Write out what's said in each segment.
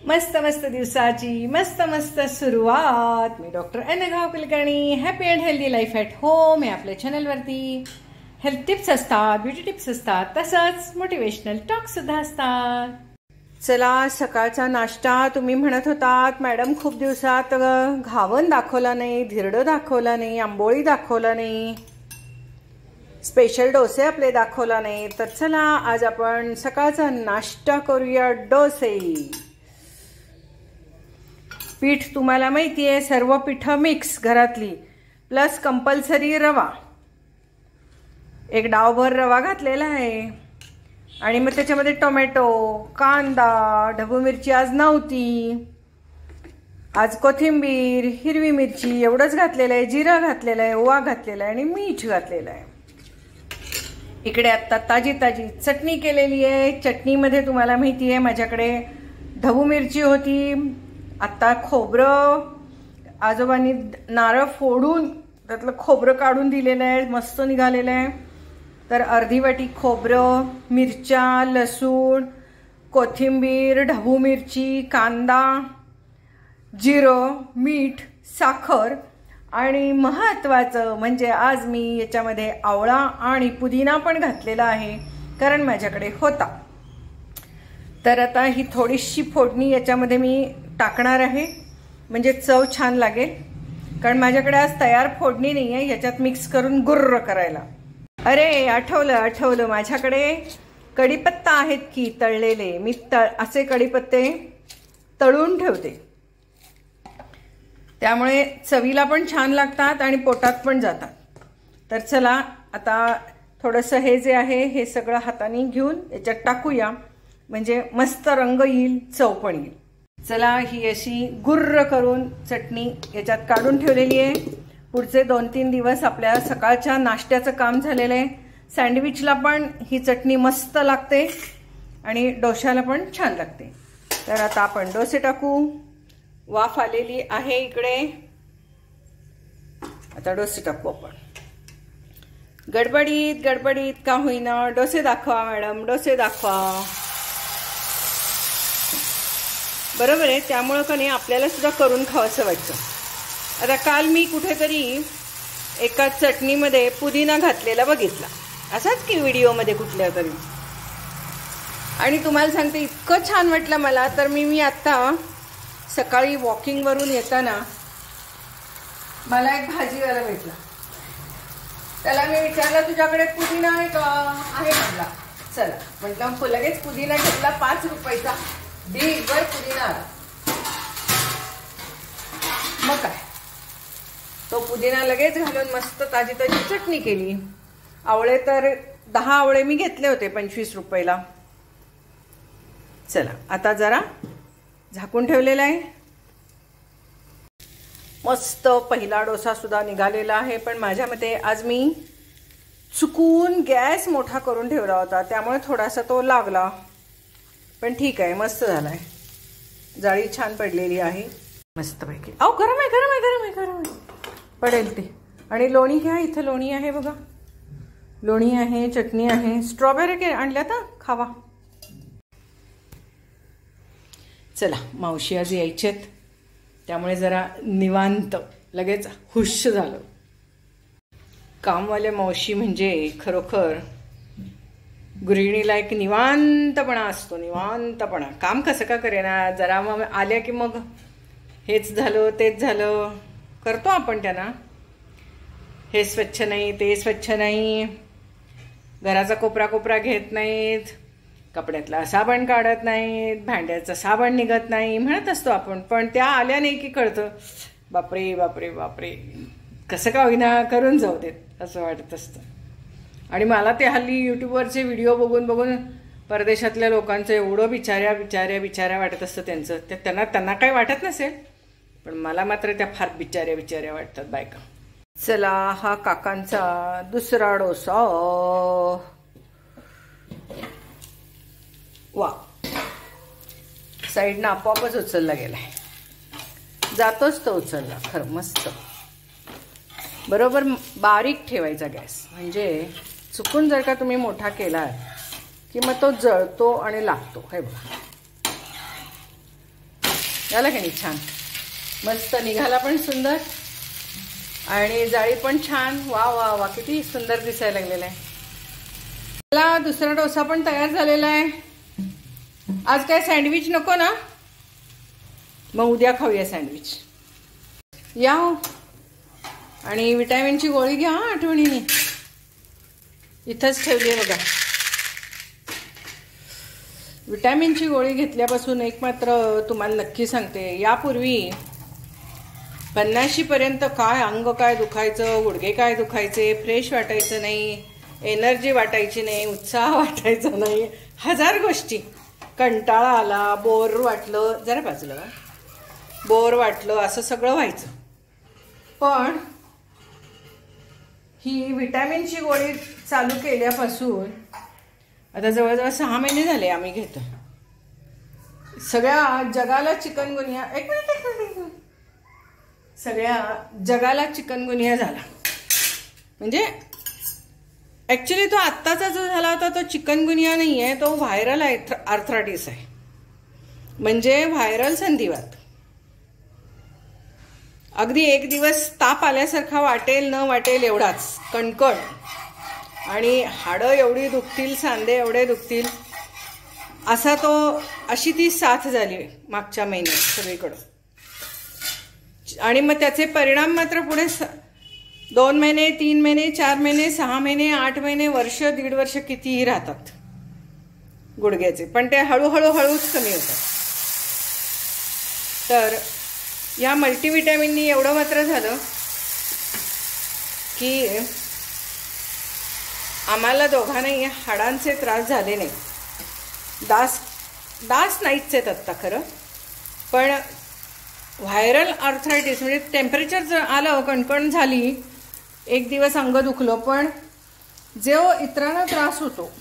मस्त मस्त दिवसाची मस्त मस्त सुरुवात। मी doctor Anagha Kulkarni, happy and healthy life at home या आपल्या चॅनलवरती हेल्थ टिप्स असतात, ब्युटी टिप्स असतात, तसंच मोटिवेशनल टॉक सुद्धा असतात। चला, सकाळचा नाश्ता तुम्ही म्हणत होतात मॅडम खूप दिवसात घावन दाखवला नाही, धिरडं दाखवला नाही, आंबोळी दाखवला नाही, स्पेशल डोसे आपले दाखवला नाही। तर चला आज आपण सकाळचा नाश्ता करूया, डोसे। पीठ तुम्हाला माहिती आहे, सर्व पीठ मिक्स घरातली, प्लस कंपल्सरी रवा, एक डावभर रवा घातलेला आहे। आणि मग त्याच्यामध्ये टोमॅटो, कांदा, ढबू मिरची आज नव्हती, आज कोथिंबीर, हिरवी मिरची एवढंच घातलेलं आहे, जिरं घातलेलं आहे, ओवा घातलेला आहे आणि मीठ घातलेलं आहे। इकडे आता ताजी ताजी चटणी केलेली आहे। चटणीमध्ये तुम्हाला माहिती आहे माझ्याकडे ढबू मिरची होती, आता खोबरं आजोबांनी नारळ फोडून त्यातलं खोबरं काढून दिलेलं आहे, मस्त निघालेलं आहे। तर अर्धी वाटी खोबरं, मिरच्या, लसूण, कोथिंबीर, ढबू मिरची, कांदा, जिरं, मीठ, साखर आणि महत्त्वाचं म्हणजे आज मी याच्यामध्ये आवळा आणि पुदिना पण घातलेला आहे, कारण माझ्याकडे होता। तर आता ही थोडीशी फोडणी याच्यामध्ये मी टाकणार आहे, म्हणजे चव छान लागेल, कारण माझ्याकडे आज तयार फोडणी नाही आहे याच्यात मिक्स करून गुर्र करायला। अरे आठवलं माझ्याकडे कढीपत्ता आहेत की तळलेले, मी असे कढीपत्ते तळून ठेवते, त्यामुळे चवीला पण छान लागतात आणि पोटात पण जातात। तर चला आता थोडंसं हे जे आहे हे सगळं हाताने घेऊन याच्यात टाकूया, म्हणजे मस्त रंग येईल, चव पण येईल। चला, ही अशी गुर्र करून चटणी याच्यात काढून ठेवलेली आहे। पुढचे 2-3 दिवस आपल्या सकाळच्या नाश्त्याचं काम झालेलं आहे। सँडविचला पण ही चटणी मस्त लागते आणि डोश्याला पण छान लागते। तर आता आपण डोसे टाकू, वाफ आलेली आहे इकडे, आता डोसे टाकू आपण। गडबडीत का होईना डोसे दाखवा मॅडम, डोसे दाखवा, बरोबर आहे। त्यामुळं का नाही आपल्याला सुद्धा करून खावंसं वाटतं। आता काल मी कुठेतरी एका चटणीमध्ये पुदिना घातलेला बघितला, असाच की व्हिडिओमध्ये कुठल्या तरी, आणि तुम्हाला सांगते इतकं छान वाटलं मला। तर मी आत्ता सकाळी वॉकिंगवरून येताना मला एक भाजीवाला भेटला, त्याला मी विचारलं तुझ्याकडे पुदिना आहे का? आहे म्हटला, चला म्हटलं, लगेच पुदिना घेतला 5 रुपयाचा, ढीगभर पुदिना आला। मग काय, तो पुदिना लगेच घालून मस्त ताजी ताजी चटणी केली। आवळे तर 10 आवळे मी घेतले होते 25 रुपयाला। चला आता जरा झाकून ठेवलेला आहे, मस्त पहिला डोसा सुद्धा निघालेला आहे। पण माझ्या मते आज मी चुकून गॅस मोठा करून ठेवला होता, त्यामुळे थोडासा तो लागला, पण ठीक आहे, मस्त झालाय, जाळी छान पडलेली आहे मस्त पैकी। अहो गरम आहे पडेल ते। आणि लोणी घ्या, इथं लोणी आहे बघा, लोणी आहे, चटणी आहे, स्ट्रॉबेरी आणल्या तर खावा। चला, मावशी आज यायचेत, त्यामुळे जरा निवांत लगेच हुश झालं। कामवाले मावशी म्हणजे खरोखर गृहिणीला एक निवांतपणा असतो, निवांतपणा। काम कसं का करेना, जरा मग आल्या की मग हेच झालं तेच झालं करतो आपण त्यांना, हे स्वच्छ नाही, ते स्वच्छ नाही, घराचा कोपरा घेत नाहीत, कपड्यातला साबण काढत नाहीत, भांड्याचं साबण निघत नाही म्हणत असतो आपण, पण त्या आल्या नाही की कळतं बापरे बापरे बापरे, कसं का होईना करून जाऊ देत असं वाटत असतं। आणि मला ते हल्ली यूट्यूबवरचे व्हिडिओ बघून परदेशातल्या लोकांचं एवढं बिचाऱ्या वाटत असतं त्यांचं, ते त्यांना काही वाटत नसेल, पण मला मात्र त्या फार बिचाऱ्या वाटतात बायका। चला, हा काकांचा दुसरा डोसा, वा, साईडनं आपोआपच उचलला गेलाय, जातोच तो उचलला, खरं मस्त। बरोबर बारीक ठेवायचा गॅस, म्हणजे चुकून जर का तुम्ही मोठा केला की मग तो जळतो आणि लागतो, हे बघा। झालं की नाही छान, मस्त निघाला पण सुंदर आणि जाळी पण छान. वा वा वा, किती सुंदर दिसायला लागलेला आहे. मला दुसरा डोसा पण तयार झालेला आहे. आज काय सँडविच नको ना, मग उद्या खाऊया सँडविच. या हो, आणि विटॅमिनची गोळी घ्या आठवणीने, इथंच ठेवली आहे बघा. विटॅमिनची गोळी घेतल्यापासून एक मात्र तुम्हाला नक्की सांगते, यापूर्वी 50 पर्यंत काय अंग काय दुखायचं, गुडघे काय दुखायचे, फ्रेश वाटायचं नाही, एनर्जी वाटायची नाही, उत्साह वाटायचा नाही, 1000 गोष्टी. कंटाळा आला, बोर वाटलं, जरा बाजूला बोर वाटलं, असं सगळं व्हायचं. पण ही विटॅमिनची गोळी चालू केल्यापासून आता जवळजवळ 6 महिने झाले आम्ही घेतो. सगळ्या जगाला चिकनगुनिया, एक मिनिट, सगळ्या जगाला चिकनगुनिया झाला. म्हणजे ॲक्च्युली तो आत्ताचा जो झाला होता तो चिकनगुनिया नाही आहे, तो व्हायरल आर्थरायटिस आहे. म्हणजे व्हायरल संधिवात. अगदी एक दिवस ताप आल्यासारखा वाटेल न वाटेल एवढाच, कणकण, आणि हाडं एवढी दुखतील, सांधे एवढे दुखतील, असा तो, अशी ती साथ झाली मागच्या महिन्यात सगळीकडं. आणि मग त्याचे परिणाम मात्र पुढे 2 महिने, 3 महिने, 4 महिने, 6 महिने, 8 महिने, वर्ष, 1.5 वर्ष कितीही राहतात गुडघ्याचे. पण ते हळूहळू हळूच कमी होतात. तर या मल्टीविटॅमिननी एवढं मात्र झालं की आम्हाला दोघांनाही हाडांचे त्रास झाले नाही. दास नाहीच आहेत आत्ता खरं, पण व्हायरल आर्थरायटिस म्हणजे टेम्परेचर जर आलं, कणकण झाली, एक दिवस अंग दुखलं, पण जो इतरांना त्रास होतो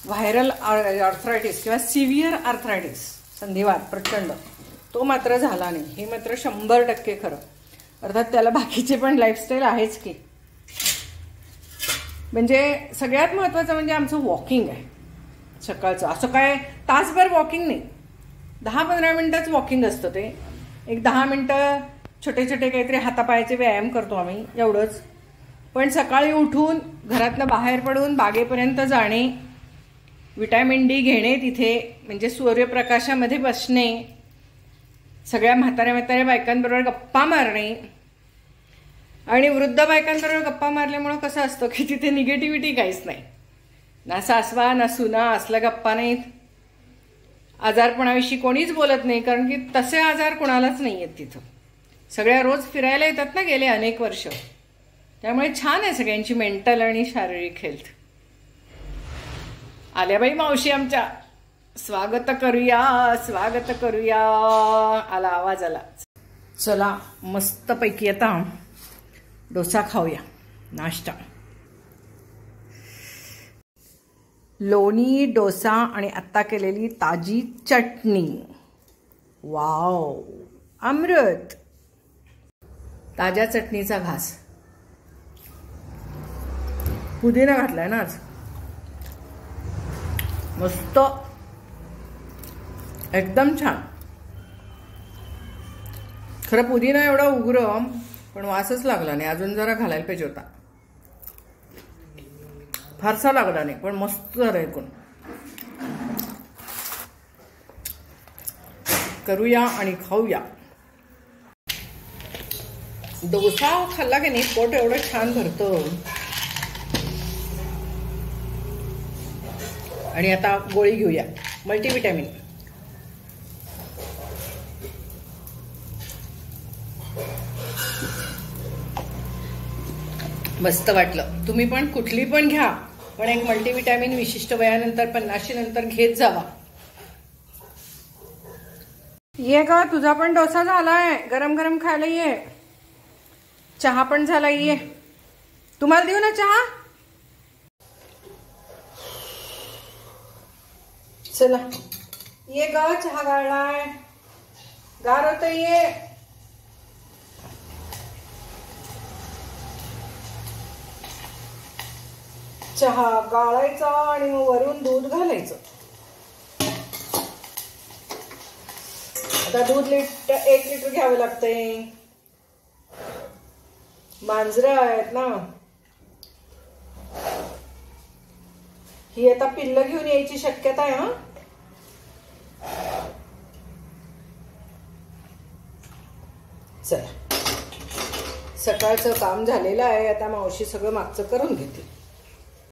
व्हायरल आर्थरायटिस किंवा सिव्हिअर आर्थरायटिस, संधिवात प्रचंड, तो मात्र झाला नाही. हे मात्र 100% खरं. अर्थात त्याला बाकीचे पण लाईफस्टाईल आहेच की. म्हणजे सगळ्यात महत्त्वाचं म्हणजे आमचं वॉकिंग आहे सकाळचं. असं काय तासभर वॉकिंग नाही, 10-15 मिनिटंच वॉकिंग असतं ते. एक 10 मिनिटं छोटे छोटे काहीतरी हातापायाचे व्यायाम करतो आम्ही, एवढंच. पण सकाळी उठून घरातनं बाहेर पडून बागेपर्यंत जाणे, विटॅमिन डी घेणे तिथे, म्हणजे सूर्यप्रकाशामध्ये बसणे, सगळ्या म्हाताऱ्या बायकांबरोबर गप्पा मारणे. आणि वृद्ध बायकांबरोबर गप्पा मारल्यामुळं कसं असतं की तिथे निगेटिव्हिटी काहीच नाही, ना सासवा ना सुना, असल्या गप्पा नाहीत. आजारपणाविषयी कोणीच बोलत नाही, कारण की तसे आजार कोणालाच नाही आहेत तिथं. सगळ्या रोज फिरायला येतात ना गेले अनेक वर्ष, त्यामुळे छान आहे सगळ्यांची मेंटल आणि शारीरिक हेल्थ. आल्याबाई मावशी आमच्या, स्वागत करूया, स्वागत करूया. आला आवाज आला. चला मस्तपैकी आता डोसा खाऊया, नाश्ता. लोणी, डोसा आणि आत्ता केलेली ताजी चटणी. वाव, अमृत. ताज्या चटणीचा घास. पुदिना घातलाय ना आज, मस्त, एकदम छान. खरं पुदिना एवढा उग्र पण वासच लागला नाही, अजून जरा घालायला पाहिजे होता. फारसा लागला नाही पण मस्त झालं ऐकून. करूया आणि खाऊया. डोसा खाल्ला की नाही पोट एवढं छान भरतं. आणि आता गोळी घेऊया, मल्टीविटॅमिन. मस्त वाटलं. तुम्ही पण कुठली पण घ्या, पण एक मल्टीविटॅमिन विशिष्ट वयानंतर 50 नंतर घेत जावा. ये का, तुझा पण डोसा झालाय, गरम गरम खायला ये. चहा पण झाला, ये. तुम्हाला देऊ ना चहा? चला ये ग, चहा गाळलाय, गार होत, ये. चहा गाळायचा आणि मग वरून दूध घालायचं. आता दूध 1 लिटर घ्यावं लागतंय. मांजरं आहेत ना, ही आता पिल्लं घेऊन यायची शक्यता आहे. हा चला, सकाळचं काम झालेलं आहे. आता मावशी सगळं मागचं करून घेते.